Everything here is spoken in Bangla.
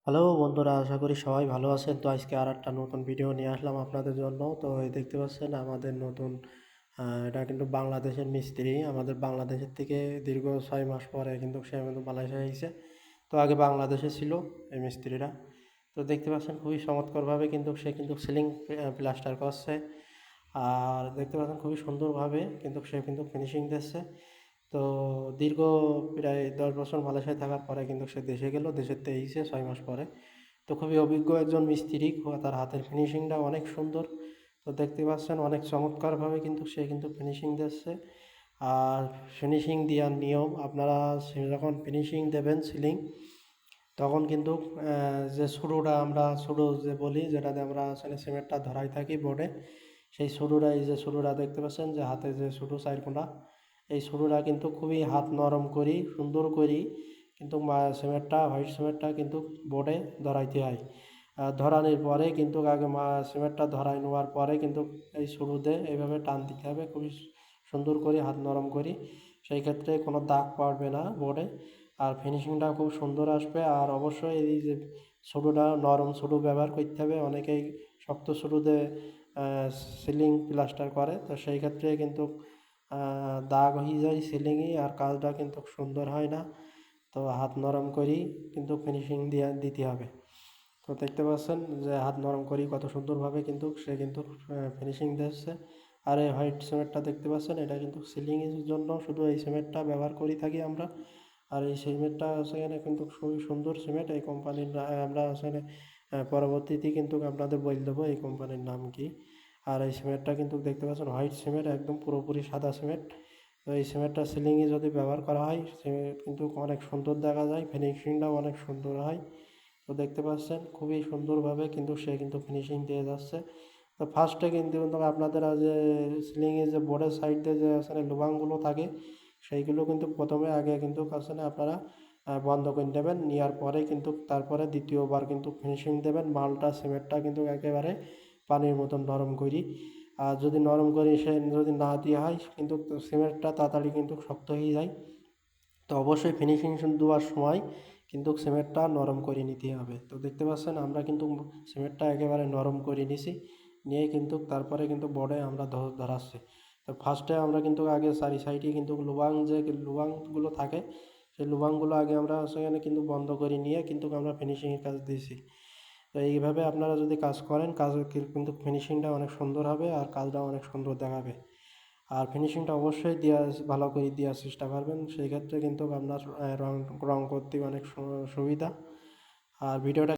হ্যালো বন্ধুরা, আশা করি সবাই ভালো আছেন। তো আজকে আর একটা নতুন ভিডিও নিয়ে আসলাম আপনাদের জন্য। তো এই দেখতে পাচ্ছেন আমাদের নতুন এটা কিন্তু বাংলাদেশের মিস্ত্রি। আমাদের বাংলাদেশের থেকে দীর্ঘ 6 মাস পরে কিন্তু সে কিন্তু মালয়েশিয়া এসেছে। তো আগে বাংলাদেশে ছিল এই মিস্ত্রিরা। তো দেখতে পাচ্ছেন খুবই চমৎকারভাবে কিন্তু সে কিন্তু সিলিং প্লাস্টার করছে। আর দেখতে পাচ্ছেন খুবই সুন্দরভাবে কিন্তু সে কিন্তু ফিনিশিং দিচ্ছে। তো দীর্ঘ প্রায় 10 বছর মালয়েশিয়ায় থাকার পরে কিন্তু সে দেশে গেল, দেশের থেকে এসেছে 6 মাস পরে। তো খুবই অভিজ্ঞ একজন মিস্ত্রি, তার হাতের ফিনিশিংটা অনেক সুন্দর। তো দেখতে পাচ্ছেন অনেক চমৎকারভাবে কিন্তু সে কিন্তু ফিনিশিং দিচ্ছে। আর ফিনিশিং দেওয়ার নিয়ম, আপনারা যখন ফিনিশিং দেবেন সিলিং, তখন কিন্তু যে শুরুটা আমরা শুরু যে বলি, যেটাতে আমরা আসলে সিমেন্টটা ধরাই থাকি বোর্ডে, সেই শুরুটা, এই যে শুরুটা দেখতে পাচ্ছেন যে হাতে যে শুরু চারকোনা, এই শুরুটা কিন্তু খুবই হাত নরম করি, সুন্দর করি কিন্তু সিমেন্টটা, হোয়াইট সিমেন্টটা কিন্তু বোর্ডে ধরাইতে হয়। ধরানোর পরে কিন্তু আগে সিমেন্টটা ধরাই নেওয়ার পরে কিন্তু এই শুরুতে এইভাবে টান দিতে হবে খুবই সুন্দর করে, হাত নরম করি। সেই ক্ষেত্রে কোনো দাগ পড়বে না বোর্ডে, আর ফিনিশিংটা খুব সুন্দর আসবে। আর অবশ্যই এই যে শুরুটা নরম শুরু ব্যবহার করতে হবে। অনেকেই শক্ত শুরুতে সিলিং প্লাস্টার করে, তো সেই ক্ষেত্রে কিন্তু দাগ হয়ে যায় সিলিংয়ে, আর কাজটা কিন্তু সুন্দর হয় না। তো হাত নরম করেই কিন্তু ফিনিশিং দিতে হবে। তো দেখতে পাচ্ছেন যে হাত নরম করেই কত সুন্দরভাবে কিন্তু সে কিন্তু ফিনিশিং দিচ্ছে। আর এই হোয়াইট সিমেন্টটা দেখতে পাচ্ছেন, এটা কিন্তু সিলিংয়ের জন্য শুধু এই সিমেন্টটা ব্যবহার করে থাকি আমরা। আর এই সিমেন্টটা সেখানে কিন্তু খুবই সুন্দর সিমেন্ট। এই কোম্পানির আমরা আসলে পরবর্তীতে কিন্তু আপনাদের বলে দেবো এই কোম্পানির নাম কি। আর এই সিমেন্টটা কিন্তু দেখতে পাচ্ছেন হোয়াইট সিমেন্ট, একদম পুরোপুরি সাদা সিমেন্ট। তো এই সিমেন্টটা সিলিংয়ে যদি ব্যবহার করা হয় সিমেন্ট কিন্তু অনেক সুন্দর দেখা যায়, ফিনিশিংটাও অনেক সুন্দর হয়। তো দেখতে পাচ্ছেন খুবই সুন্দরভাবে কিন্তু সে কিন্তু ফিনিশিং দিয়ে যাচ্ছে। তো ফার্স্টে কিন্তু আপনাদের যে সিলিংয়ে যে বোর্ডের সাইডে যে আসলে লোবাংগুলো থাকে, সেইগুলো কিন্তু প্রথমে আগে কিন্তু আসলে আপনারা বন্ধ করে নেবেন। নেওয়ার পরে কিন্তু তারপরে দ্বিতীয়বার কিন্তু ফিনিশিং দেবেন। মালটা সিমেন্টটা কিন্তু একেবারে পানির মতন নরম করি। আর যদি নরম করে সে যদি না দেওয়া হয় কিন্তু সিমেন্টটা তাড়াতাড়ি কিন্তু শক্ত হয়ে যায়। তো অবশ্যই ফিনিশিং দেওয়ার সময় কিন্তু সিমেন্টটা নরম করে নিতে হবে। তো দেখতে পাচ্ছেন আমরা কিন্তু সিমেন্টটা একেবারে নরম করে নিছি, নিয়ে কিন্তু তারপরে কিন্তু বোর্ডে আমরা ধরাচ্ছি। তো ফার্স্টে আমরা কিন্তু আগে চারি সাইডে কিন্তু লুবাংগুলো থাকে, সেই লুবাংগুলো আগে আমরা সেখানে কিন্তু বন্ধ করে নিয়ে কিন্তু আমরা ফিনিশিংয়ের কাজ দিয়েছি। তো এইভাবে আপনারা যদি কাজ করেন, কাজের কিন্তু ফিনিশিংটা অনেক সুন্দর হবে আর কাজটা অনেক সুন্দর দেখাবে। আর ফিনিশিংটা অবশ্যই ভালো করে দেওয়ার চেষ্টা করবেন, সেই ক্ষেত্রে কিন্তু আপনার রং করতে অনেক সুবিধা। আর ভিডিওটা